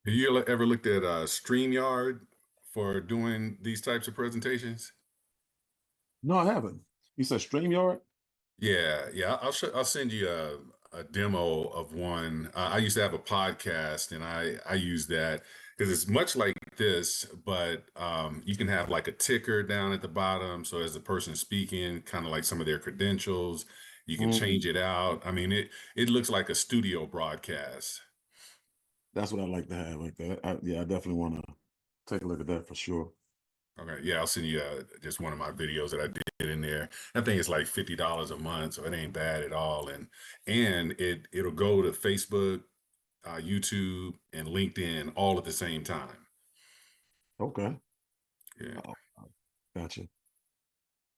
Have you ever looked at StreamYard for doing these types of presentations? No, I haven't. You said StreamYard? Yeah. I'll send you a demo of one. I used to have a podcast, and I use that because it's much like this, but you can have like a ticker down at the bottom. So as the person speaking, kind of like some of their credentials, you can Mm, change it out. I mean, it looks like a studio broadcast. that's what I like to have like that. Yeah, I definitely want to take a look at that for sure. Okay, yeah, I'll send you just one of my videos that I did in there. I think it's like $50 a month, so it ain't bad at all. And it'll go to Facebook, YouTube, and LinkedIn all at the same time. Okay. Yeah. Oh, gotcha.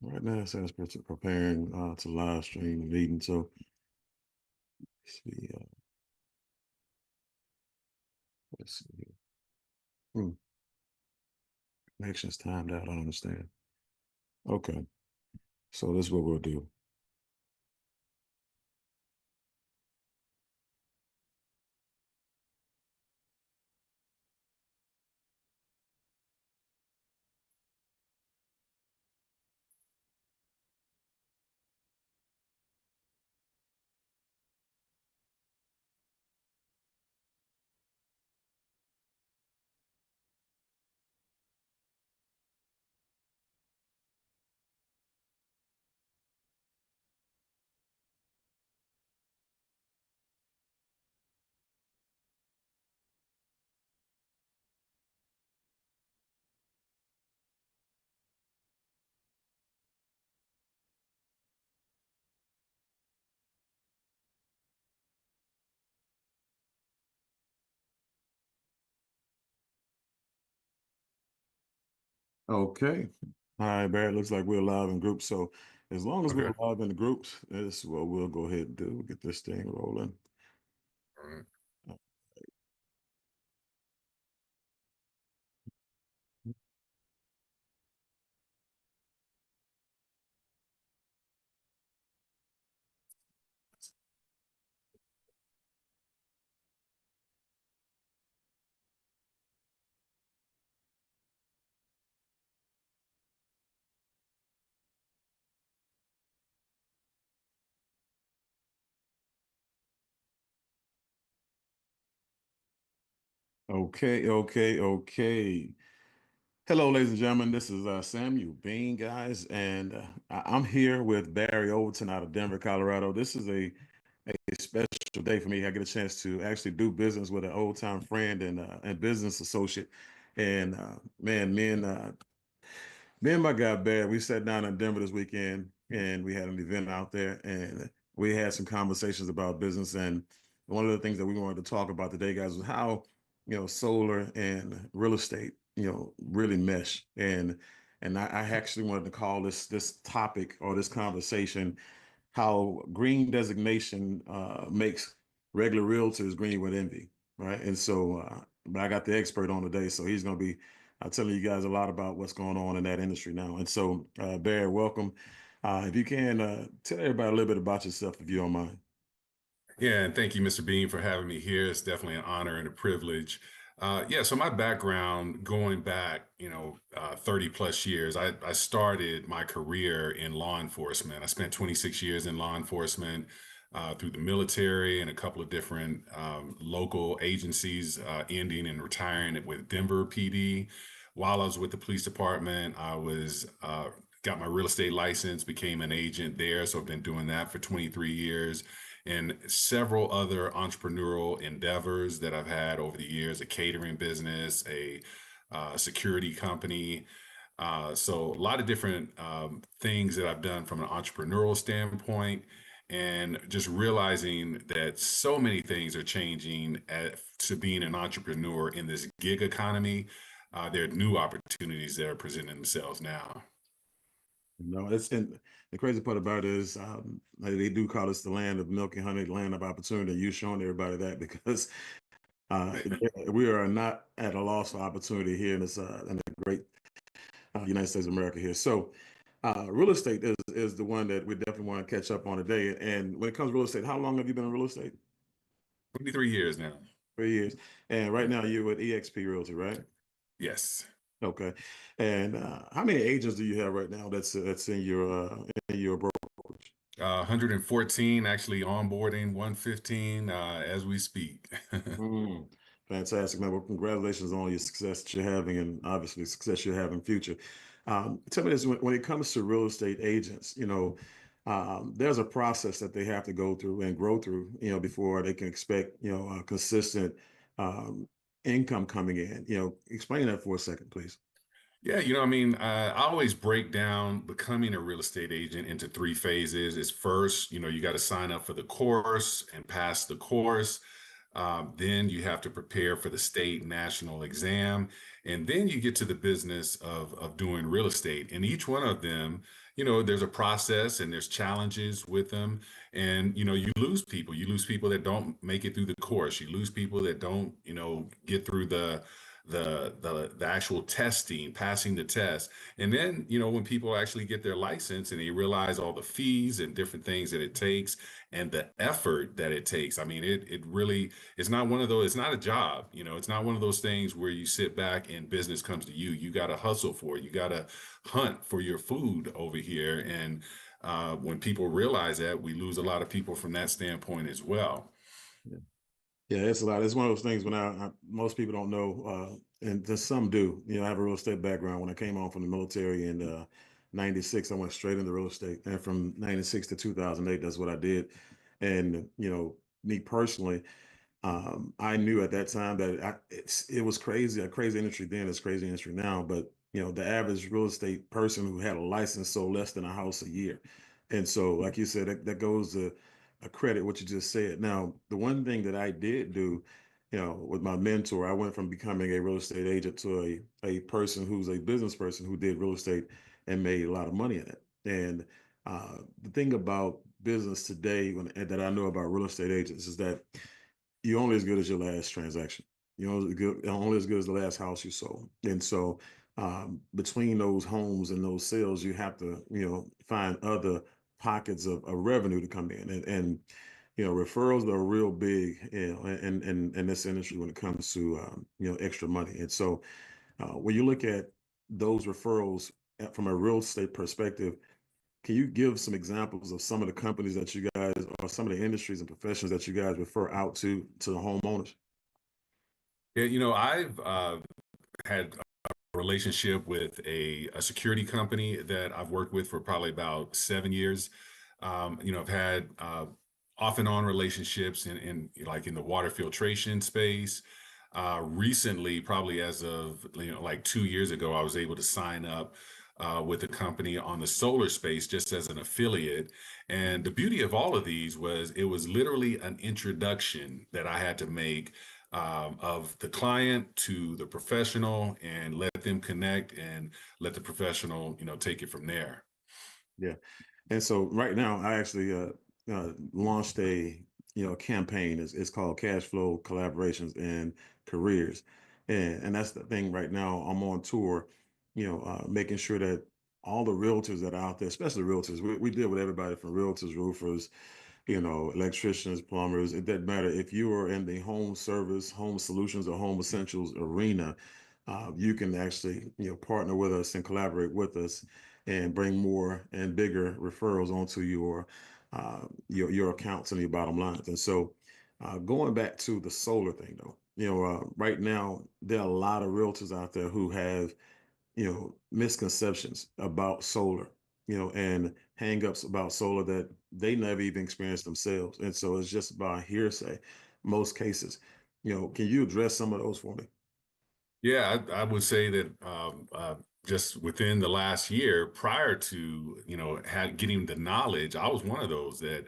Right now it says preparing to live stream the meeting. So let's see here. Hmm. Connections timed out. I don't understand. Okay. So this is what we'll do. Okay. All right, Barry. Looks like we're live in groups. So as long as we're Okay. live in the groups, this is what we'll go ahead and do. Get this thing rolling. All right. Okay. Hello, ladies and gentlemen. This is Samuel Bean, guys, and I'm here with Barry Overton out of Denver, Colorado. This is a special day for me. I get a chance to actually do business with an old time friend and business associate. And man, me and my guy Bear, we sat down in Denver this weekend and we had an event out there and we had some conversations about business. And one of the things that we wanted to talk about today, guys, was how, solar and real estate, really mesh. And I actually wanted to call this topic or this conversation how green designation makes regular realtors green with envy, right? And so, but I got the expert on today, so he's going to be telling you guys a lot about what's going on in that industry now. And so, Barry, welcome. If you can tell everybody a little bit about yourself, if you don't mind. Yeah, and thank you, Mr. Bean, for having me here. It's definitely an honor and a privilege. Yeah, so my background going back, 30 plus years, I started my career in law enforcement. I spent 26 years in law enforcement through the military and a couple of different local agencies, ending and retiring with Denver PD. While I was with the police department, I was got my real estate license, became an agent there. So I've been doing that for 23 years and several other entrepreneurial endeavors that I've had over the years, a catering business, a security company. So a lot of different things that I've done from an entrepreneurial standpoint, and just realizing that so many things are changing to being an entrepreneur in this gig economy. There are new opportunities that are presenting themselves now. It's and the crazy part about it is like they do call us the land of milk and honey, the land of opportunity. You showing everybody that because uh, we are not at a loss for opportunity here in the great United States of America here. So, real estate is the one that we definitely want to catch up on today. And when it comes to real estate, how long have you been in real estate? 23 years now. 3 years. And right now you're with EXP Realty, right? Yes. Okay. And how many agents do you have right now that's in your brokerage? 114 actually onboarding 115 as we speak. Mm, fantastic, man. Well, congratulations on your success that you're having and obviously success you're having in future. Tell me this, when it comes to real estate agents, there's a process that they have to go through and grow through, before they can expect, a consistent um, income coming in. Explain that for a second, please. Yeah, I mean, I always break down becoming a real estate agent into three phases. Is first, you got to sign up for the course and pass the course. Then you have to prepare for the state national exam. And then you get to the business of doing real estate. And each one of them, there's a process and there's challenges with them. And, you lose people. You lose people that don't make it through the course. You lose people that don't, get through the actual testing, passing the test. And then, when people actually get their license and they realize all the fees and different things that it takes and the effort that it takes. I mean, it really, it's not one of those, it's not a job, it's not one of those things where you sit back and business comes to you. You got to hustle for it. You got to hunt for your food over here. And when people realize that, we lose a lot of people from that standpoint as well. Yeah, it's a lot. It's one of those things when most people don't know, and just some do. I have a real estate background. When I came home from the military in '96, I went straight into real estate, and from '96 to 2008, that's what I did. And me personally, I knew at that time that it was crazy, a crazy industry then, it's crazy industry now. But the average real estate person who had a license sold less than a house a year, and so like you said, that goes to a credit what you just said. Now, the one thing that I did do, with my mentor, I went from becoming a real estate agent to a person who's a business person who did real estate and made a lot of money in it. And the thing about business today, that I know about real estate agents, is that you're only as good as your last transaction. You're only as good as the last house you sold. And so between those homes and those sales, you have to, find other pockets of revenue to come in. And referrals are real big, in this industry when it comes to, extra money. And so when you look at those referrals from a real estate perspective, can you give some examples of some of the companies that you guys, or some of the industries and professions that you guys refer out to the homeowners? Yeah, I've had relationship with a security company that I've worked with for probably about 7 years. I've had off and on relationships in like in the water filtration space. Recently, probably as of like 2 years ago, I was able to sign up with a company on the solar space just as an affiliate. And the beauty of all of these was it was literally an introduction that I had to make of the client to the professional and let them connect and let the professional, take it from there. Yeah. And so right now, I actually launched a campaign. It's called Cash Flow Collaborations and Careers, and that's the thing. Right now, I'm on tour, making sure that all the realtors that are out there, especially realtors, we deal with everybody from realtors, roofers, electricians, plumbers. It doesn't matter if you are in the home service, home solutions, or home essentials arena. You can actually, partner with us and collaborate with us, and bring more and bigger referrals onto your accounts and your bottom lines. And so, going back to the solar thing, though, right now there are a lot of realtors out there who have misconceptions about solar, and hangups about solar that they never even experienced themselves. And so it's just by hearsay, most cases. Can you address some of those for me? Yeah, I would say that just within the last year, prior to had getting the knowledge, I was one of those that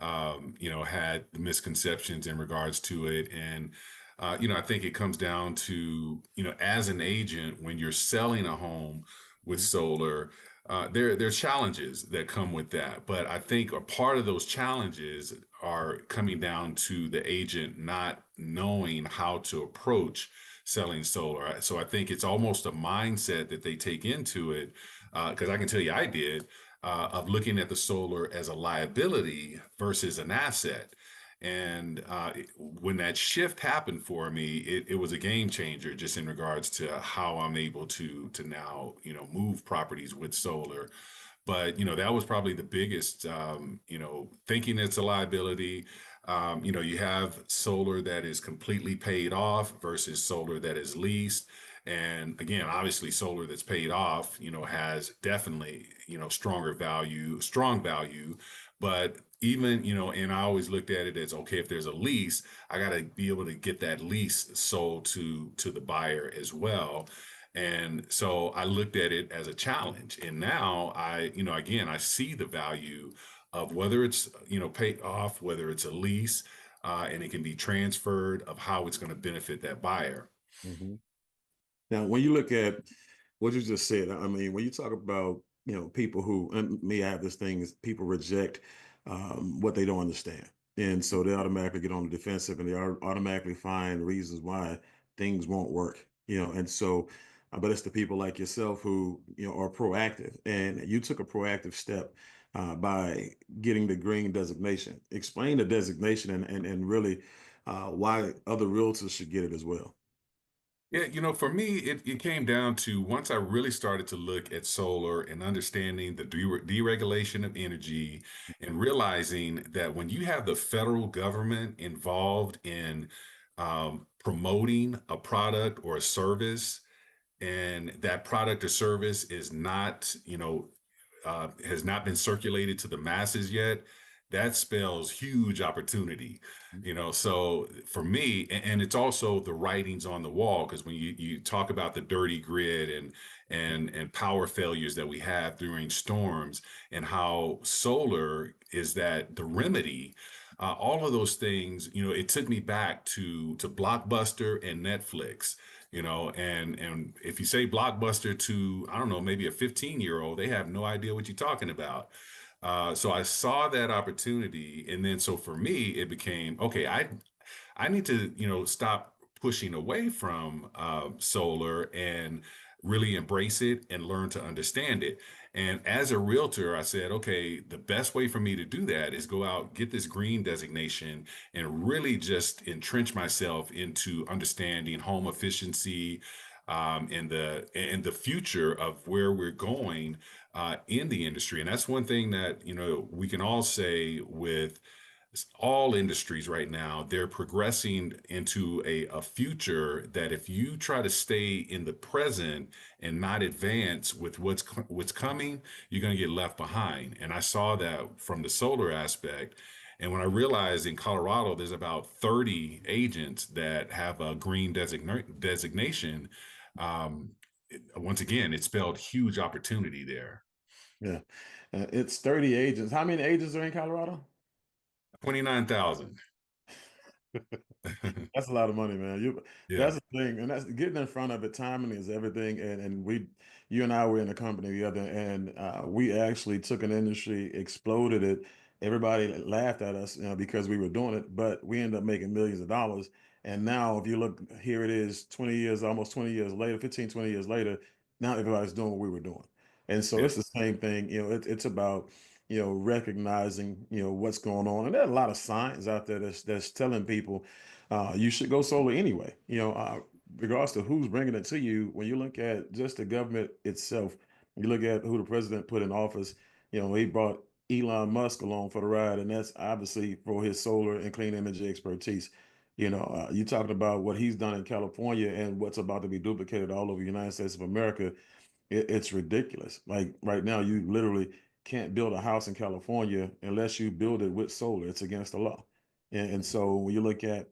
had the misconceptions in regards to it, and I think it comes down to as an agent when you're selling a home with Mhm. solar. There's challenges that come with that, but I think a part of those challenges are coming down to the agent not knowing how to approach selling solar. So I think it's almost a mindset that they take into it, because I can tell you I did, of looking at the solar as a liability versus an asset. And when that shift happened for me, it was a game changer just in regards to how I'm able to now, move properties with solar. But that was probably the biggest, thinking it's a liability. You have solar that is completely paid off versus solar that is leased. And again, obviously solar that's paid off, has definitely, stronger value, strong value. But even, and I always looked at it as, okay, if there's a lease, I got to be able to get that lease sold to the buyer as well. And so I looked at it as a challenge. And now again, I see the value of whether it's, paid off, whether it's a lease, and it can be transferred, of how it's going to benefit that buyer. Mhm. Now, when you look at what you just said, I mean, when you talk about, people who, and me, I have this thing is people reject what they don't understand. And so they automatically get on the defensive and they automatically find reasons why things won't work, and so, but it's the people like yourself who, are proactive and you took a proactive step by getting the green designation. Explain the designation and really why other realtors should get it as well. Yeah, for me, it came down to once I really started to look at solar and understanding the deregulation of energy and realizing that when you have the federal government involved in promoting a product or a service, and that product or service is not, has not been circulated to the masses yet, that spells huge opportunity. So for me, and it's also the writings on the wall, because when you talk about the dirty grid and power failures that we have during storms, and how solar is that the remedy, all of those things, it took me back to Blockbuster and Netflix. And if you say Blockbuster to, I don't know, maybe a 15-year-old, they have no idea what you're talking about. So I saw that opportunity, and then so for me, it became okay. I need to, stop pushing away from solar and really embrace it and learn to understand it. And as a realtor, I said, okay, the best way for me to do that is go out, get this green designation, and really just entrench myself into understanding home efficiency, and the future of where we're going in the industry. And that's one thing that we can all say with all industries right now. They're progressing into a future that if you try to stay in the present and not advance with what's coming, you're going to get left behind. And I saw that from the solar aspect. And when I realized in Colorado, there's about 30 agents that have a green designation, once again, it spelled huge opportunity there. Yeah. It's 30 agents. How many agents are in Colorado? 29,000. That's a lot of money, man. Yeah. That's the thing, and that's getting in front of it. Timing is everything. And you and I were in a company together, and we actually took an industry, exploded it. Everybody laughed at us, because we were doing it, but we ended up making millions of dollars. And now, if you look, here it is, 20 years, almost 20 years later, 15, 20 years later, now everybody's doing what we were doing. And so it's the Yes. same thing. It's about recognizing what's going on, and there are a lot of signs out there that's telling people you should go solar anyway. Regardless to who's bringing it to you. When you look at just the government itself, you look at who the president put in office. He brought Elon Musk along for the ride, and that's obviously for his solar and clean energy expertise. You talking about what he's done in California and what's about to be duplicated all over the United States of America. It's ridiculous. Like right now, you literally can't build a house in California unless you build it with solar. It's against the law. And so when you look at,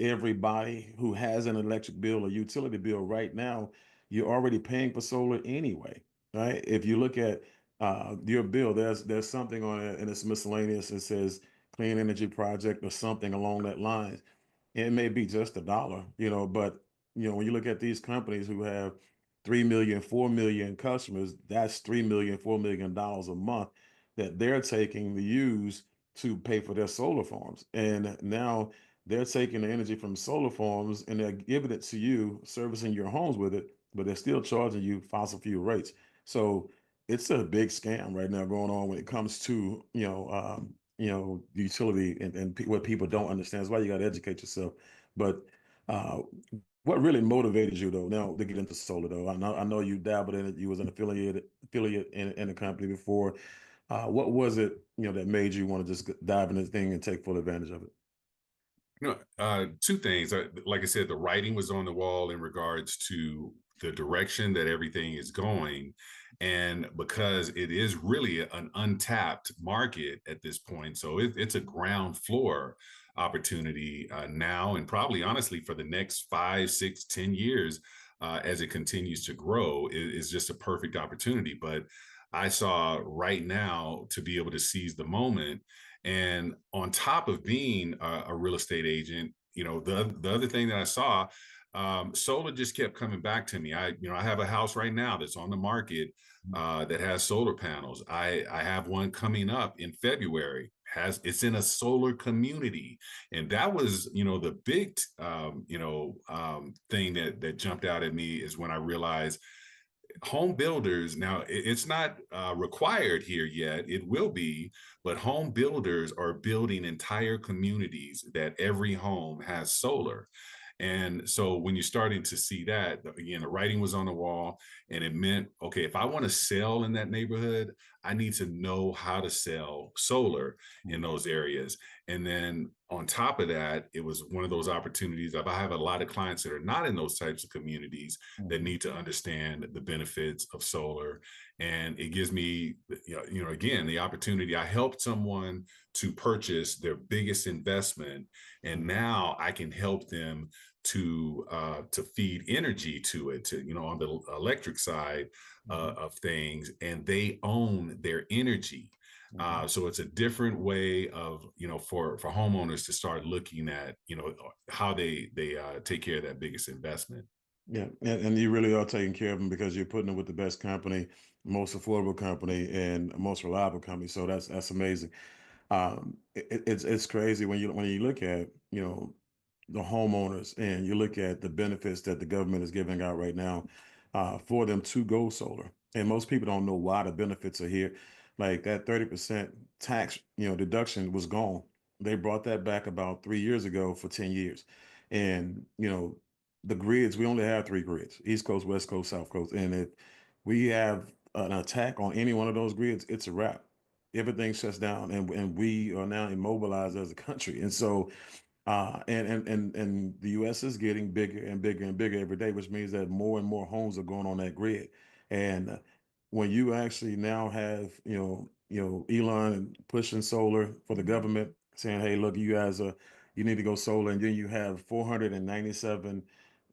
everybody who has an electric bill or utility bill right now, you're already paying for solar anyway, right? If you look at your bill, there's something on it and it's miscellaneous. It says clean energy project or something along that line. It may be just $1, but when you look at these companies who have 3 million, 4 million customers, that's 3 million, $4 million a month that they're taking to use to pay for their solar farms. And now they're taking the energy from solar farms and they're giving it to you, servicing your homes with it, but they're still charging you fossil fuel rates. So it's a big scam right now going on when it comes to, the utility and what people don't understand. That's why you got to educate yourself. But uh, what really motivated you though now to get into solar though? I know you dabbled in it. You was an affiliate in the company before. What was it that made you want to just dive in this thing and take full advantage of it? Two things. Like I said, the writing was on the wall in regards to the direction that everything is going. And because it is really an untapped market at this point, so it's a ground floor opportunity now, and probably honestly for the next 5, 6, 10 years, as it continues to grow, is just a perfect opportunity. But I saw right now to be able to seize the moment, and on top of being a real estate agent, the other thing that I saw, solar just kept coming back to me. I have a house right now that's on the market that has solar panels. I have one coming up in February. It's in a solar community, and that was the big thing that jumped out at me is when I realized home builders now it's not required here yet, it will be, but home builders are building entire communities that every home has solar. And so when you're starting to see that, again, the writing was on the wall, and it meant, okay, if I want to sell in that neighborhood, I need to know how to sell solar in those areas. And then on top of that, it was one of those opportunities. I have a lot of clients that are not in those types of communities that Mhm. need to understand the benefits of solar. And it gives me, again, the opportunity. I helped someone to purchase their biggest investment, and now I can help them to feed energy to it, to on the electric side Mhm. of things, and they own their energy. Mhm. So it's a different way of for homeowners to start looking at how they take care of that biggest investment. Yeah, and you really are taking care of them because you're putting them with the best company, most affordable company, and most reliable company. So that's amazing. It's crazy when you look at the homeowners and you look at the benefits that the government is giving out right now for them to go solar. And most people don't know why the benefits are here. Like that 30% tax deduction was gone. They brought that back about 3 years ago for 10 years. And the grids, we only have three grids: East Coast, West Coast, South Coast. And if we have an attack on any one of those grids, it's a wrap. Everything shuts down, and we are now immobilized as a country. And so and the U.S. is getting bigger and bigger and bigger every day, which means that more and more homes are going on that grid. And when you actually now have Elon pushing solar for the government, saying, "Hey, look, you need to go solar," and then you have 497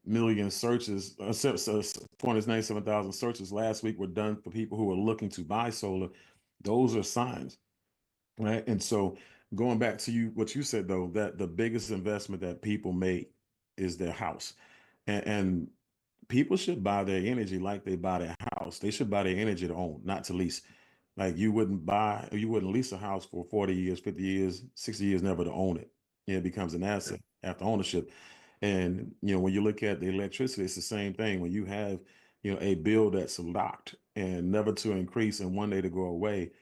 million searches, 497,000 searches last week were done for people who are looking to buy solar. Those are signs, right? And so going back to what you said though, that the biggest investment that people make is their house. And people should buy their energy like they buy their house. They should buy their energy to own, not to lease. Like you wouldn't lease a house for 40 years, 50 years, 60 years, never to own it. It becomes an asset after ownership. And when you look at the electricity, it's the same thing. When you have a bill that's locked and never to increase and one day to go away,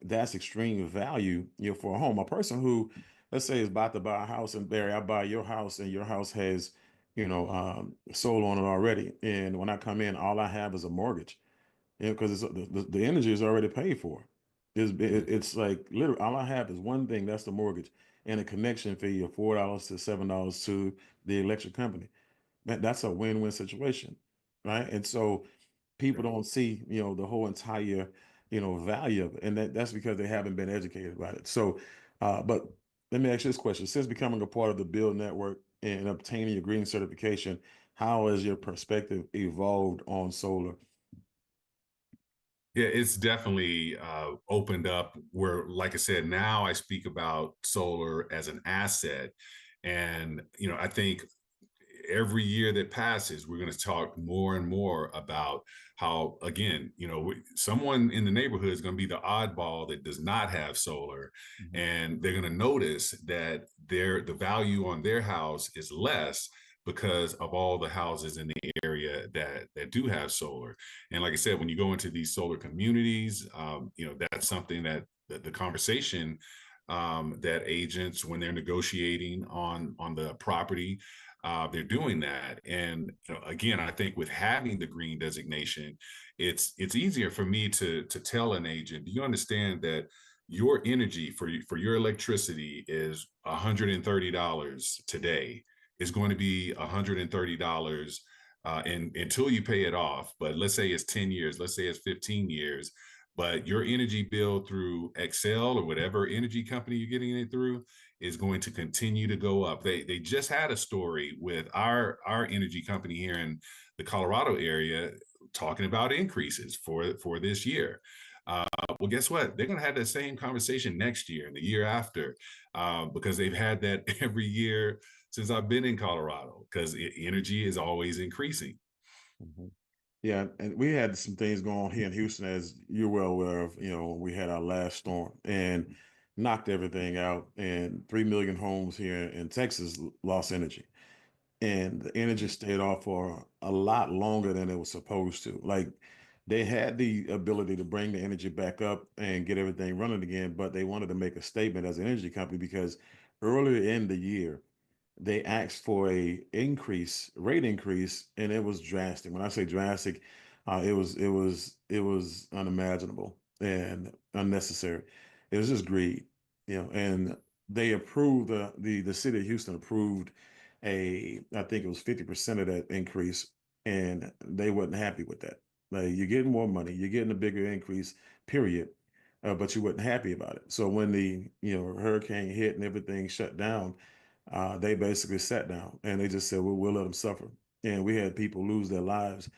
that's extreme value for a home. A person who, let's say, is about to buy a house, and Barry, I buy your house and your house has solar on it already, and when I come in, all I have is a mortgage, because the energy is already paid for. It's like literally all I have is one thing, that's the mortgage, and a connection fee of $4 to $7 to the electric company. That's a win-win situation, right? And so people Yeah. don't see the whole entire value of it, and that's because they haven't been educated about it. So but let me ask you this question: since becoming a part of the build network and obtaining your green certification, how has your perspective evolved on solar? Yeah, it's definitely opened up where, like I said, now I speak about solar as an asset. And, I think every year that passes, we're going to talk more and more about how, again, someone in the neighborhood is going to be the oddball that does not have solar, Mhm. and they're going to notice that the value on their house is less because of all the houses in the area that do have solar. And like I said, when you go into these solar communities, that's something that the conversation that agents, when they're negotiating on the property, they're doing that. And again, I think with having the green designation, it's easier for me to tell an agent, do you understand that your energy for your electricity is $130 today, is going to be $130 and until you pay it off. But let's say it's 10 years, let's say it's 15 years, but your energy bill through Excel or whatever energy company you're getting it through is going to continue to go up. They just had a story with our energy company here in the Colorado area talking about increases for this year. Well, guess what? They're going to have the same conversation next year and the year after, because they've had that every year since I've been in Colorado, because energy is always increasing. Mhm. Yeah, and we had some things going on here in Houston, as you're well aware of. When we had our last storm and knocked everything out, and 3 million homes here in Texas lost energy, and the energy stayed off for a lot longer than it was supposed to. Like, they had the ability to bring the energy back up and get everything running again, but they wanted to make a statement as an energy company because earlier in the year they asked for rate increase, and it was drastic. When I say drastic, it was unimaginable and unnecessary. It was just greed, and they approved the city of Houston approved I think it was 50% of that increase, and they wasn't happy with that. Like, you're getting more money, you're getting a bigger increase, period. But you wasn't happy about it. So when the hurricane hit and everything shut down, they basically sat down and they just said, "Well, we'll let them suffer." And we had people lose their lives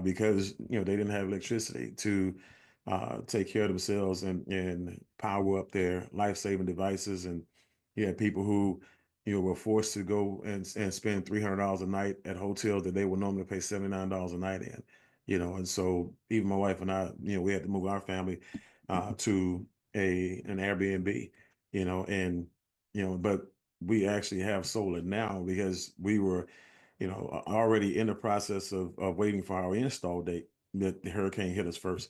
because they didn't have electricity to take care of themselves and power up their life-saving devices. And you had people who were forced to go and spend $300 a night at hotels that they would normally pay $79 a night in. And so even my wife and I, we had to move our family to an Airbnb, and but we actually have solar now because we were, already in the process of waiting for our install date. That the hurricane hit us first,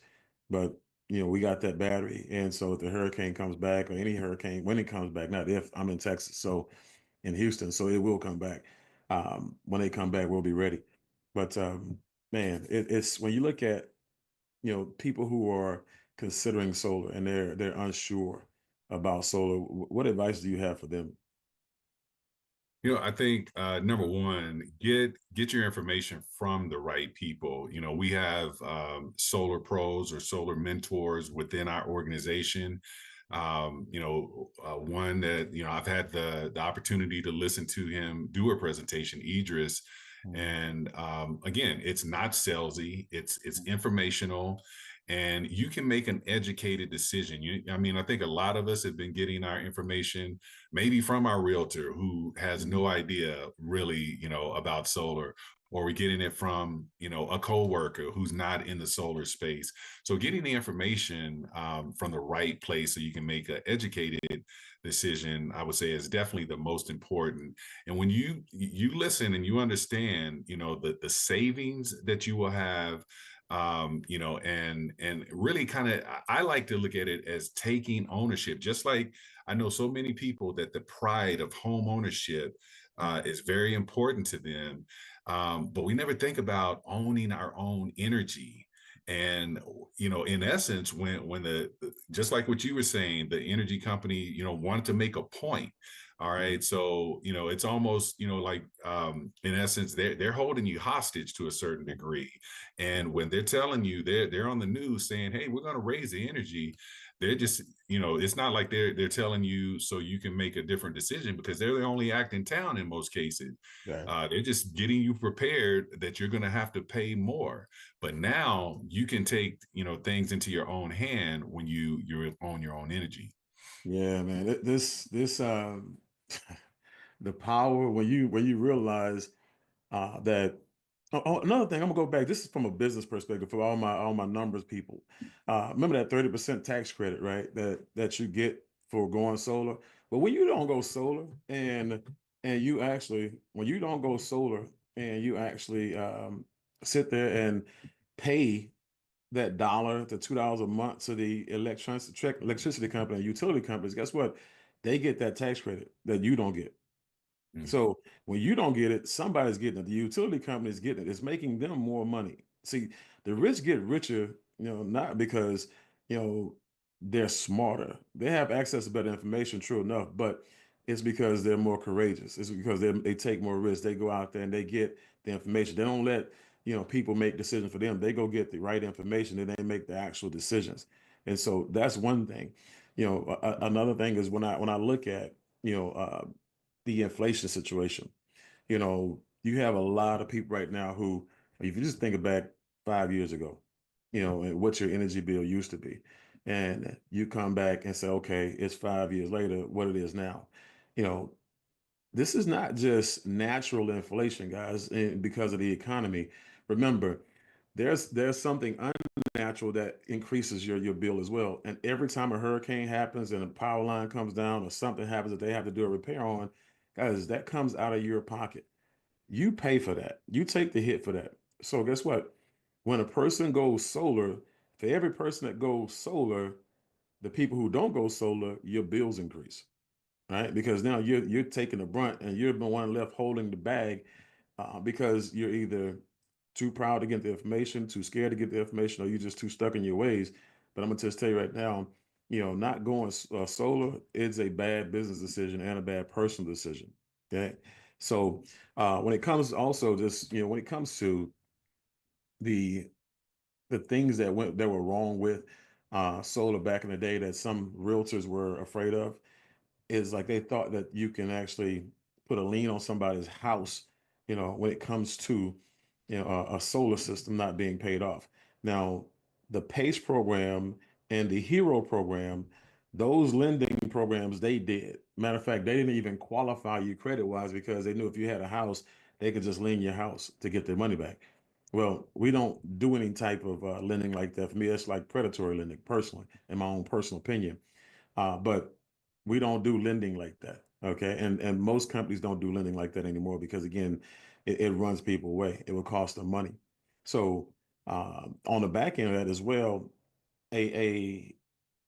but we got that battery, and so if the hurricane comes back, or any hurricane when it comes back, not if, I'm in Texas, so in Houston, so it will come back. When they come back, we'll be ready. But man, it's when you look at people who are considering solar and they're unsure about solar. What advice do you have for them? I think number one, get your information from the right people. We have solar pros or solar mentors within our organization. One that I've had the opportunity to listen to him do a presentation, Idris, Mhm. and again, it's not salesy. It's informational, and you can make an educated decision. I mean, I think a lot of us have been getting our information maybe from our realtor who has Mhm. no idea really, about solar, or we're getting it from, a coworker who's not in the solar space. So getting the information from the right place so you can make an educated decision, I would say, is definitely the most important. And when you listen and you understand, the savings that you will have, and really kind of, I like to look at it as taking ownership. Just like I know so many people that the pride of home ownership is very important to them, but we never think about owning our own energy. And in essence, when just like what you were saying, the energy company wanted to make a point. All Mhm. right, so it's almost like in essence they're holding you hostage to a certain degree, and when they're telling you, they're on the news saying, hey, we're going to raise the energy, they're just it's not like they're telling you so you can make a different decision, because they're the only act in town in most cases. Right. They're just getting you prepared that you're going to have to pay more. But now you can take things into your own hand when you own your own energy. Yeah, man. This the power when you realize that. Another thing, I'm gonna go back. This is from a business perspective for all my numbers people. Remember that 30% tax credit, right? That you get for going solar. But when you don't go solar, and you actually when you don't go solar and you actually sit there and pay that $1 to $2 a month to the electricity company, utility companies, guess what? they get that tax credit that you don't get. Mm. So when you don't get it, somebody's getting it. The utility company is getting it. It's making them more money. See, the rich get richer, not because, they're smarter. They have access to better information, true enough, but it's because they're more courageous. It's because they take more risks. They go out there and they get the information. They don't let, people make decisions for them. They go get the right information and they make the actual decisions. And so that's one thing. Another thing is when I look at, you know, uh, the inflation situation. You have a lot of people right now who, if you just think back 5 years ago, and what your energy bill used to be, and you come back and say, okay, it's 5 years later, what it is now. You know, this is not just natural inflation, guys, because of the economy. Remember, there's something unnatural that increases your bill as well. And every time a hurricane happens and a power line comes down or something happens that they have to do a repair on, guys, that comes out of your pocket. You pay for that. You take the hit for that. So guess what? When a person goes solar, for every person that goes solar, the people who don't go solar, your bills increase, right? Because now you're taking the brunt and you're the one left holding the bag because you're either too proud to get the information, too scared to get the information, or you're just too stuck in your ways. But I'm gonna just tell you right now, not going solar is a bad business decision and a bad personal decision. Okay, so when it comes also just when it comes to the things that were wrong with solar back in the day that some realtors were afraid of is like they thought that you can actually put a lien on somebody's house, when it comes to, a solar system not being paid off. Now, the PACE program and the HERO program, those lending programs, they did. Matter of fact, they didn't even qualify you credit wise because they knew if you had a house, they could just lend your house to get their money back. Well, we don't do any type of lending like that. For me, it's like predatory lending, personally, in my own personal opinion. But we don't do lending like that. Okay. And most companies don't do lending like that anymore because again, it runs people away. It will cost them money. So on the back end of that as well, a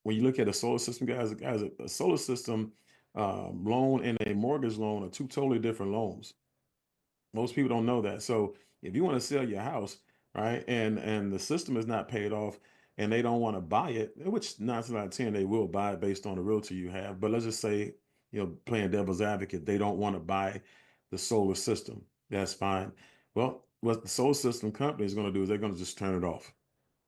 when you look at a solar system, guys, a solar system loan and a mortgage loan are two totally different loans. Most people don't know that. So if you want to sell your house, right, and the system is not paid off, and they don't want to buy it, which 9 out of 10 they will buy it based on the realtor you have. But let's just say, playing devil's advocate, they don't want to buy the solar system. That's fine. Well, what the solar system company is going to do is they're going to just turn it off.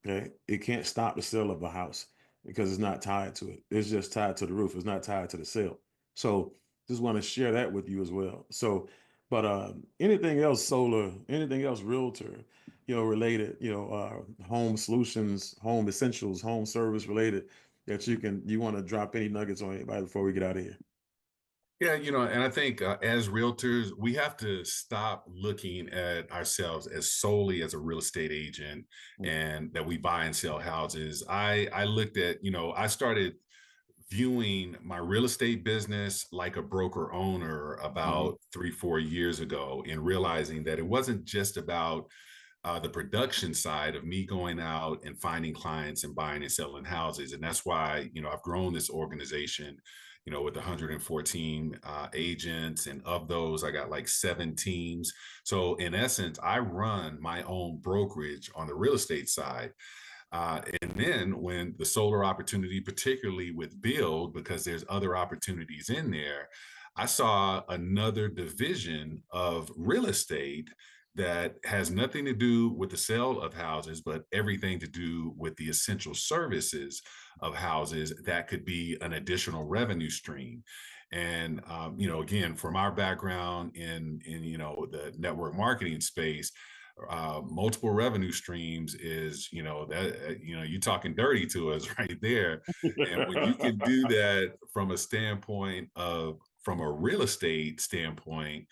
Okay. It can't stop the sale of a house because it's not tied to it. It's just tied to the roof. It's not tied to the sale. So just want to share that with you as well. So, but anything else solar, anything else realtor, related, home solutions, home essentials, home service related that you want to drop any nuggets on anybody before we get out of here. Yeah, and I think as realtors, we have to stop looking at ourselves as solely as a real estate agent Mm. and that we buy and sell houses. I looked at, I started viewing my real estate business like a broker owner Mhm. about 3, 4 years ago and realizing that it wasn't just about the production side of me going out and finding clients and buying and selling houses. And that's why, I've grown this organization, with 114 agents. And of those, I got like 7 teams. So in essence, I run my own brokerage on the real estate side. And then when the solar opportunity, particularly with build, because there's other opportunities in there, I saw another division of real estate that has nothing to do with the sale of houses, but everything to do with the essential services of houses that could be an additional revenue stream. And again, from our background in the network marketing space, multiple revenue streams is that you're talking dirty to us right there. And when you can do that from a standpoint of from a real estate standpoint,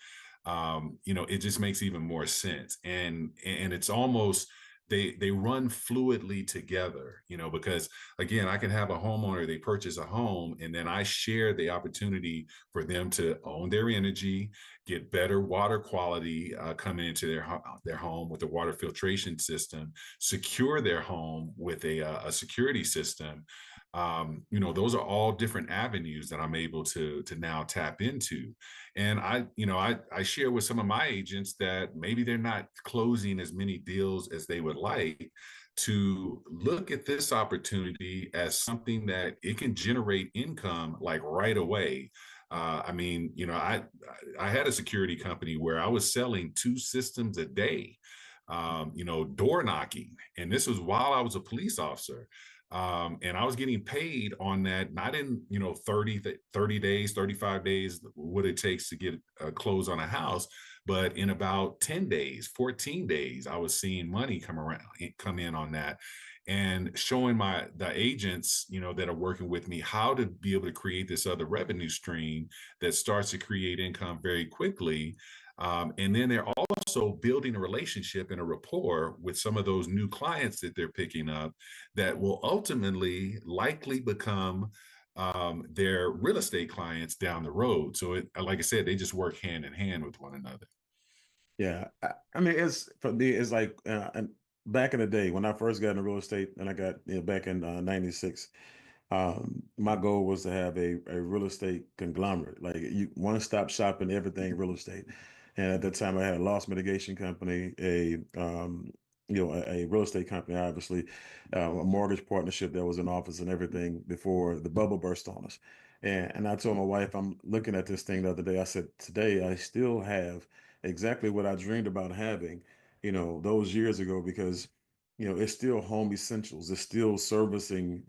it just makes even more sense. And it's almost they run fluidly together, because again, I can have a homeowner, they purchase a home, and then I share the opportunity for them to own their energy, get better water quality coming into their home with a water filtration system, secure their home with a security system. Those are all different avenues that I'm able to now tap into. And I share with some of my agents that maybe they're not closing as many deals as they would like, to look at this opportunity as something that it can generate income like right away. I had a security company where I was selling two systems a day, door knocking, and this was while I was a police officer. And I was getting paid on that, not in 30 days, 35 days, what it takes to get a close on a house, but in about 10 days, 14 days, I was seeing money come in on that, and showing the agents, that are working with me, how to be able to create this other revenue stream that starts to create income very quickly. And then they're also building a relationship and a rapport with some of those new clients that they're picking up, that will ultimately likely become their real estate clients down the road. So, like I said, they just work hand in hand with one another. Yeah, I mean, it's for me, it's like and back in the day when I first got into real estate, and I got back in '96. My goal was to have a real estate conglomerate, like you one-stop shop in everything real estate. And at that time, I had a loss mitigation company, a real estate company, obviously, a mortgage partnership that was in office and everything before the bubble burst on us. And I told my wife, I'm looking at this thing the other day. I said, today I still have exactly what I dreamed about having, those years ago, because it's still home essentials. It's still servicing,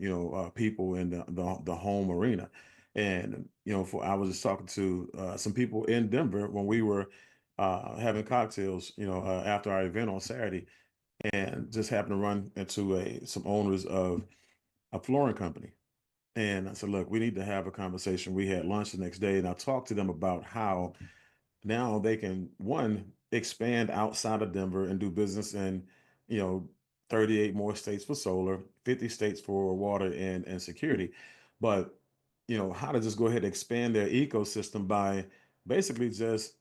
people in the home arena. And, I was just talking to some people in Denver when we were having cocktails, after our event on Saturday, and just happened to run into some owners of a flooring company. And I said, look, we need to have a conversation. We had lunch the next day, and I talked to them about how now they can, one, expand outside of Denver and do business in, you know, 38 more states for solar, 50 states for water and security. But, how to just go ahead and expand their ecosystem by basically just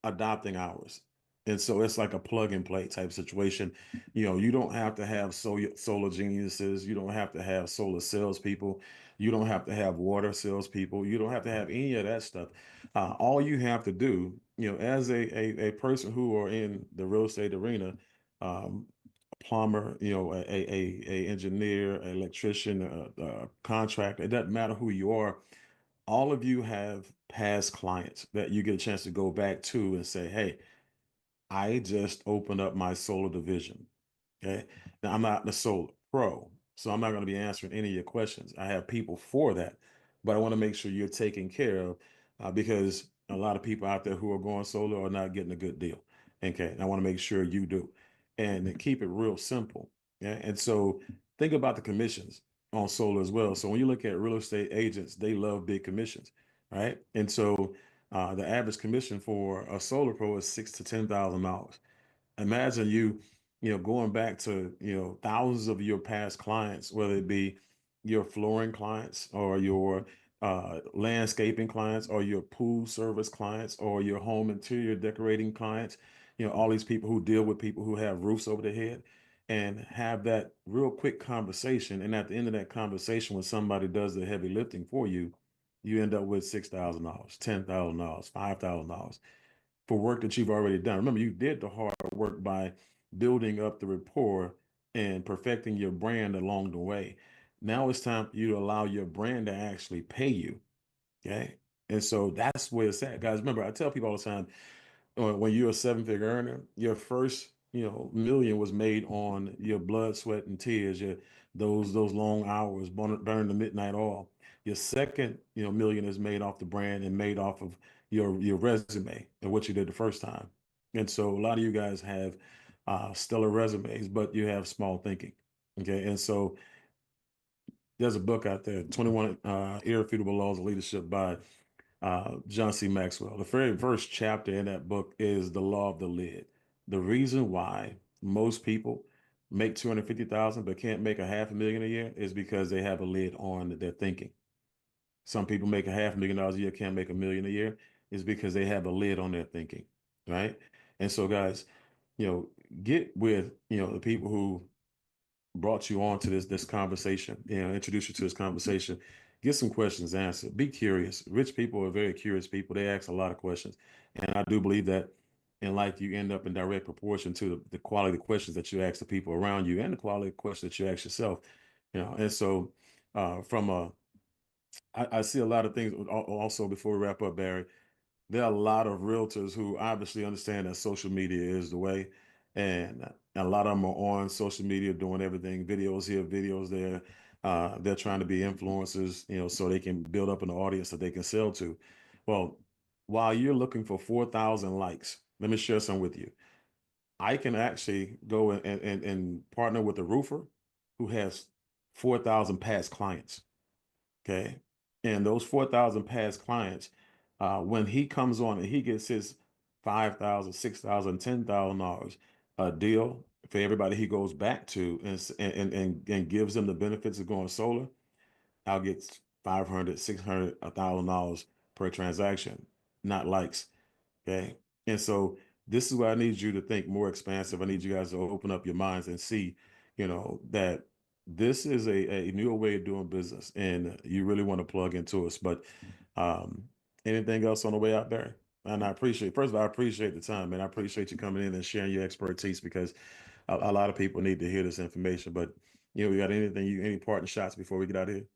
adopting ours. And so it's like a plug and play type situation. You don't have to have solar geniuses. You don't have to have solar salespeople. You don't have to have water salespeople. You don't have to have any of that stuff. All you have to do, as a person who are in the real estate arena, a plumber, a engineer, an electrician, a contractor, it doesn't matter who you are, all of you have past clients that you get a chance to go back to and say, hey, I just opened up my solar division. Okay. Now I'm not the solar pro, so I'm not going to be answering any of your questions. I have people for that, but I want to make sure you're taken care of because a lot of people out there who are going solar are not getting a good deal. Okay. And I want to make sure you do and keep it real simple. Yeah. And so think about the commissions on solar as well. So when you look at real estate agents, they love big commissions, right? And so the average commission for a solar pro is $6,000 to $10,000. Imagine going back to, thousands of your past clients, whether it be your flooring clients or your landscaping clients or your pool service clients or your home interior decorating clients, all these people who deal with people who have roofs over their head, and have that real quick conversation. And at the end of that conversation, when somebody does the heavy lifting for you, you end up with $6,000, $10,000, $5,000 for work that you've already done. Remember, you did the hard work by building up the rapport and perfecting your brand along the way. Now it's time for you to allow your brand to actually pay you. Okay. And so that's where it's at, guys. Remember, I tell people all the time, when you're a seven-figure earner, your first, million was made on your blood, sweat, and tears, those long hours, burn the midnight oil. Your second, million is made off the brand and made off of your resume and what you did the first time. And so a lot of you guys have stellar resumes, but you have small thinking. Okay. And so there's a book out there, 21 Irrefutable Laws of Leadership by John C. Maxwell. The very first chapter in that book is the law of the lid. The reason why most people make 250,000 but can't make a half a million a year is because they have a lid on their thinking. Some people make a half $1 million a year, can't make a million a year, is because they have a lid on their thinking, right? And so, guys, you know, get with, the people who brought you on to this conversation, introduce you to this conversation, get some questions answered. Be curious. Rich people are very curious people. They ask a lot of questions, and I do believe that in life you end up in direct proportion to the quality of questions that you ask the people around you and the quality of questions that you ask yourself. And so from a I see a lot of things also before we wrap up, Barry. There are a lot of realtors who obviously understand that social media is the way, and a lot of them are on social media doing everything, videos here, videos there. They're trying to be influencers, so they can build up an audience that they can sell to. Well, while you're looking for 4,000 likes, let me share some with you. I can actually go and partner with a roofer who has 4,000 past clients. Okay. And those 4,000 past clients, when he comes on and he gets his 5,000, 6,000, $10,000 a deal for everybody he goes back to and gives them the benefits of going solar, I'll get 500, 600, $1,000 per transaction, not likes. Okay. And so this is where I need you to think more expansive. I need you guys to open up your minds and see, that this is a newer way of doing business and you really want to plug into us. But um, anything else on the way out there? And first of all, I appreciate the time, and I appreciate you coming in and sharing your expertise because a lot of people need to hear this information. But, we got any parting shots before we get out of here?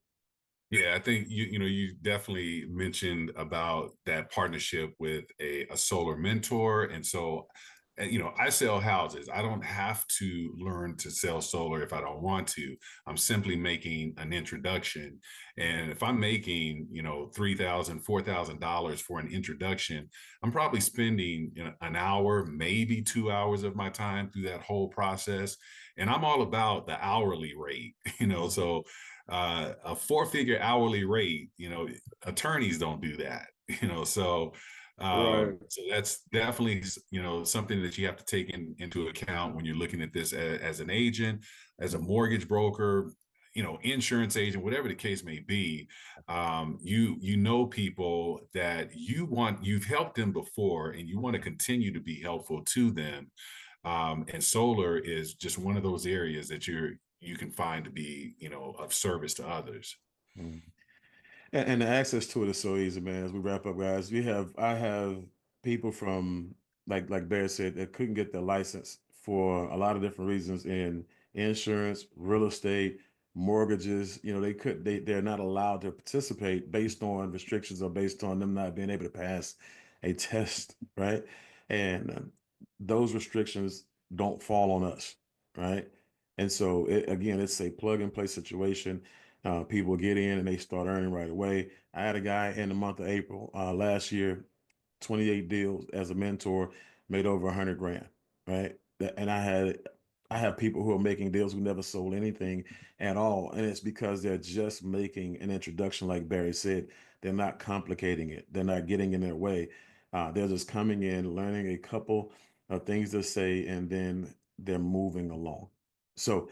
Yeah, I think you definitely mentioned about that partnership with a solar mentor. And so I sell houses. I don't have to learn to sell solar if I don't want to. I'm simply making an introduction. And if I'm making, $3,000, $4,000 for an introduction, I'm probably spending, an hour, maybe 2 hours of my time through that whole process. And I'm all about the hourly rate, so a four-figure hourly rate, attorneys don't do that, so Right. so that's definitely something that you have to take into account when you're looking at this as an agent, as a mortgage broker, insurance agent, whatever the case may be. You know people that you've helped them before and you want to continue to be helpful to them, and solar is just one of those areas that you can find to be, of service to others. Mhm. And the access to it is so easy, man. As we wrap up, guys, I have people from like Bear said that couldn't get their license for a lot of different reasons in insurance, real estate, mortgages. They're not allowed to participate based on restrictions or based on them not being able to pass a test, right? And those restrictions don't fall on us, right? And so again, it's a plug and play situation. People get in and they start earning right away. I had a guy in the month of April last year, 28 deals as a mentor, made over 100 grand, right? And I have people who are making deals who never sold anything at all, and it's because they're just making an introduction, like Barry said. They're not complicating it. They're not getting in their way. They're just coming in, learning a couple of things to say, and then they're moving along. So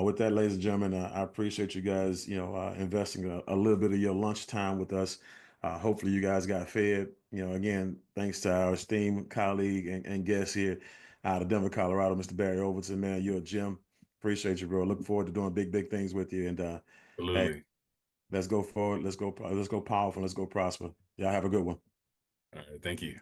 with that, ladies and gentlemen, I appreciate you guys, investing a little bit of your lunchtime with us. Hopefully you guys got fed. Again, thanks to our esteemed colleague and guest here out of Denver, Colorado, Mr. Barry Overton. Man, you're a gem. Appreciate you, bro. Look forward to doing big things with you. And hey, Absolutely. let's go forward. Let's go powerful. Let's go prosper. Y'all have a good one. All right, thank you.